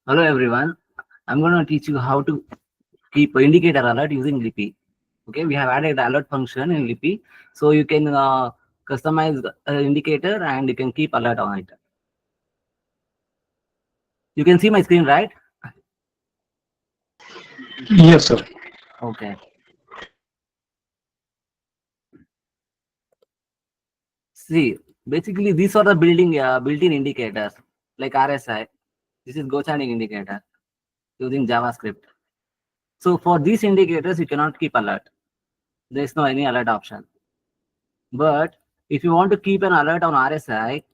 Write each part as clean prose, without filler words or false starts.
Hello everyone. I'm going to teach you how to keep indicator alert using LIPI. Okay, we have added alert function in LIPI, so you can customize indicator and you can keep alert on it. You can see my screen, right? Yes, sir. Okay. See, basically these are the built-in indicators like RSI. This is GoCharting indicator using JavaScript. So for these indicators, you cannot keep alert. There is no any alert option. But if you want to keep an alert on RSI,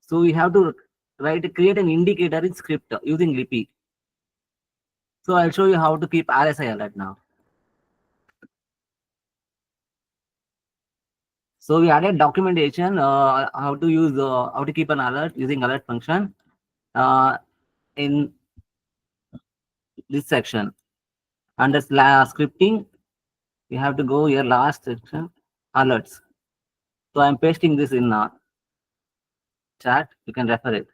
so we have to create an indicator in script using LIPI. So I'll show you how to keep RSI alert now. So we added documentation how to use how to keep an alert using alert function in this section. Under scripting, we have to go here last section alerts. So I'm pasting this in chat. You can refer it.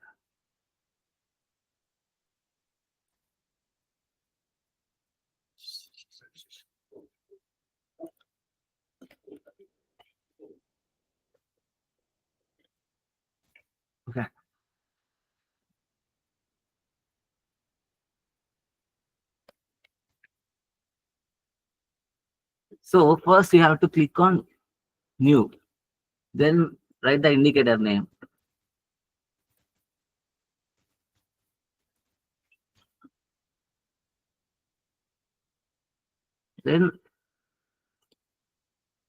Okay. So first you have to click on new, then write the indicator name. Then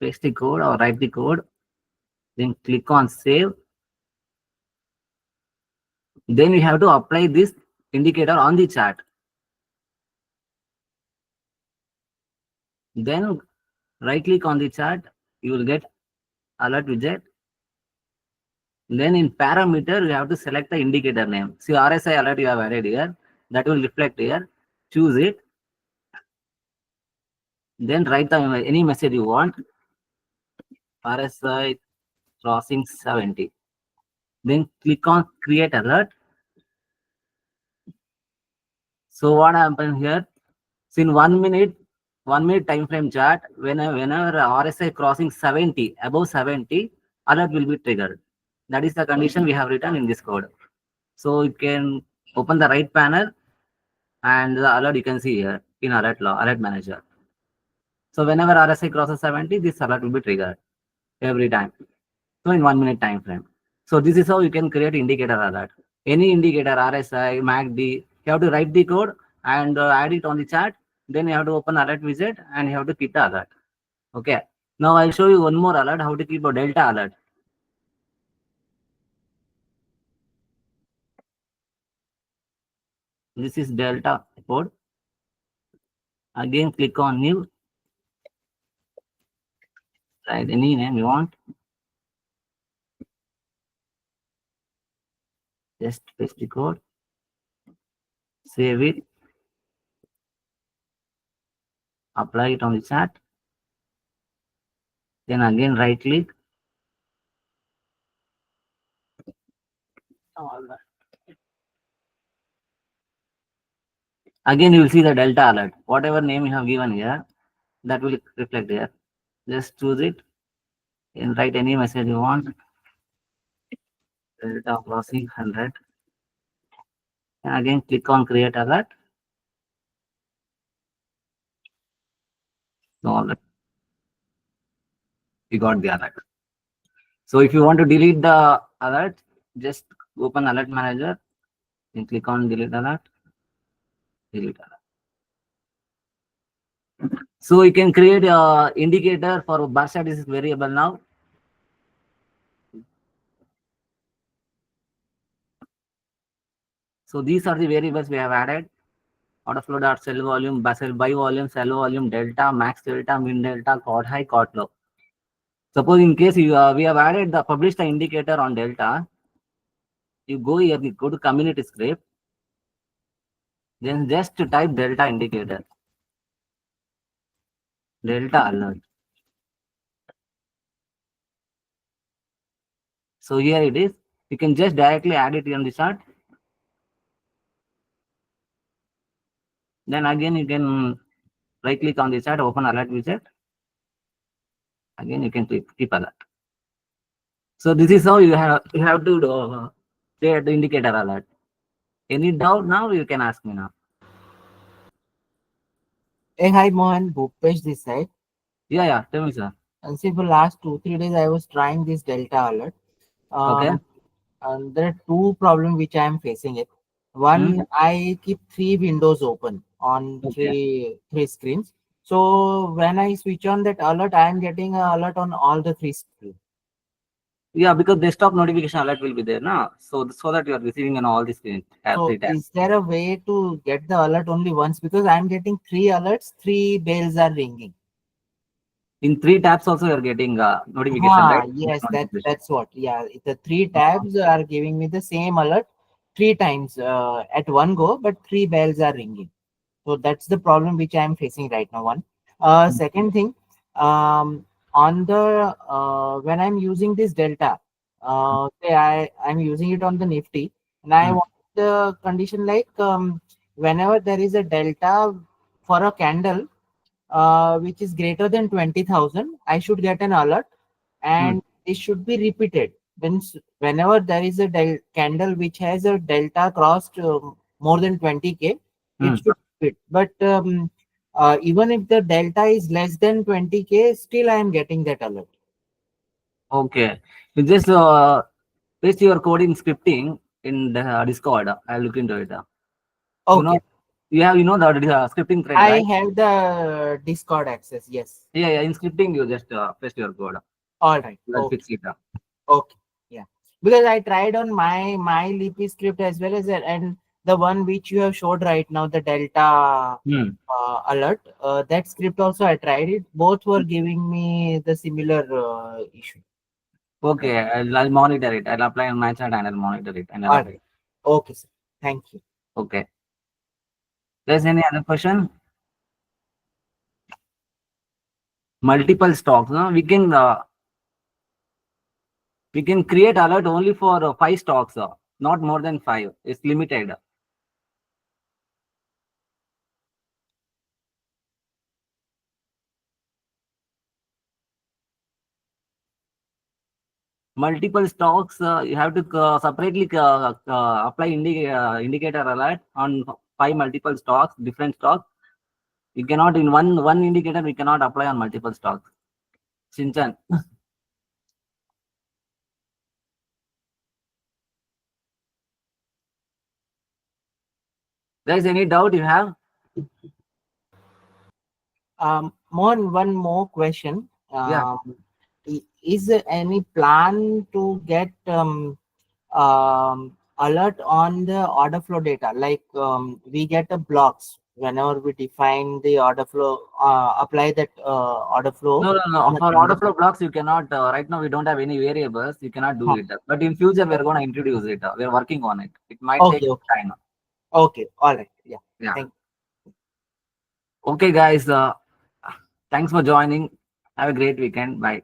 paste the code or write the code. Then click on save. Then we have to apply this indicator on the chart. Then right click on the chart, you will get alert widget. Then in parameter, you have to select the indicator name. See RSI alert you have added here. That will reflect here. Choose it. Then write any message you want. RSI crossing 70. Then click on create alert. So what happened here? So in 1 minute time frame chart, whenever RSI crossing 70, above 70, alert will be triggered. That is the condition we have written in this code. So you can open the right panel and the alert you can see here in alert manager. So whenever RSI crosses 70, this alert will be triggered every time. So in 1 minute time frame. So this is how you can create indicator alert. Any indicator, RSI, MACD, you have to write the code and add it on the chart. Then you have to open alert widget and you have to keep the alert. Okay. Now I'll show you one more alert, how to keep a delta alert. This is delta code. Again, click on new. Write any name you want. Just paste the code. Save it. Apply it on the chart. Then again right click. Again you will see the delta alert. Whatever name you have given here, that will reflect here. Just choose it and write any message you want. Delta crossing 100. And again click on create alert. So alert. You got the alert. So if you want to delete the alert, just open alert manager and click on delete alert. Delete alert. So you can create a indicator for bar statistic variable now. So these are the variables we have added. Orderflow dot cell volume, basal by volume, cell volume, delta, max delta, min delta, COT high, COT low. Suppose in case we have added the published indicator on delta, you go here, you go to community script, then just type delta indicator, delta alert. So here it is. You can just directly add it on the chart. Then again you can right click on the chat, open alert widget. Again you can keep alert. So this is how you have to create the indicator alert. Any doubt now? You can ask me now. Hey, hi Mohan, Bhupesh this side. Yeah. Tell me, sir. And see, for last 2 3 days, I was trying this Delta alert. Okay. Um, and there are two problems which I am facing it. Hmm. One, I keep three windows open on Okay. three screens. So when I switch on that alert, I am getting an alert on all the three screens. Yeah, because desktop notification alert will be there now. So that you are receiving on all these three So tabs. is there a way to get the alert only once? Because I am getting three alerts, three bells are ringing. In three tabs also you are getting notification, right? Yes, Notification. that's what. Yeah, the three tabs are giving me the same alert three times at one go, but three bells are ringing. So that's the problem which I am facing right now. One. Second thing, on the when I'm using this Delta, say I'm using it on the Nifty, and I Mm. want the condition like whenever there is a Delta for a candle which is greater than 20,000, I should get an alert, Mm. and it should be repeated. Whenever there is a candle which has a delta crossed more than 20K, it Mm. should repeat. But even if the delta is less than 20K, still I am getting that alert. Okay. You just paste your code in scripting in the Discord. I'll look into it. You know, Okay. the scripting thread, I right? have the Discord access. Yes. Yeah. In scripting, you just paste your code. All right. I'll Okay. fix it. Okay. Yeah. Because I tried on my LIPI script as well as and the one which you have showed right now, the Delta Hmm. alert. That script also I tried it. Both were giving me the similar issue. Uh, Okay, I'll monitor it. I'll apply on my chat and I'll monitor it and I'll all update. right. Okay, sir. Thank you. Okay. There's any other question? Multiple stocks. No? We can create alert only for five stocks. Not more than five. It's limited. Multiple stocks. You have to separately apply indicator alert on five multiple stocks, different stocks. You cannot in one indicator. We cannot apply on multiple stocks. Shinchan. There's any doubt you have? One more question. Yeah. Is there any plan to get alert on the order flow data? Like we get a blocks whenever we define the order flow, apply that order flow No. on a For order candle. flow blocks, you cannot. Right now, we don't have any variables. You cannot do Huh. it. But in future, we're going to introduce it. We're working on it. It might take Okay, okay, time. okay. All right. Yeah. Yeah. Thank Okay, guys. Thanks for joining. Have a great weekend. Bye.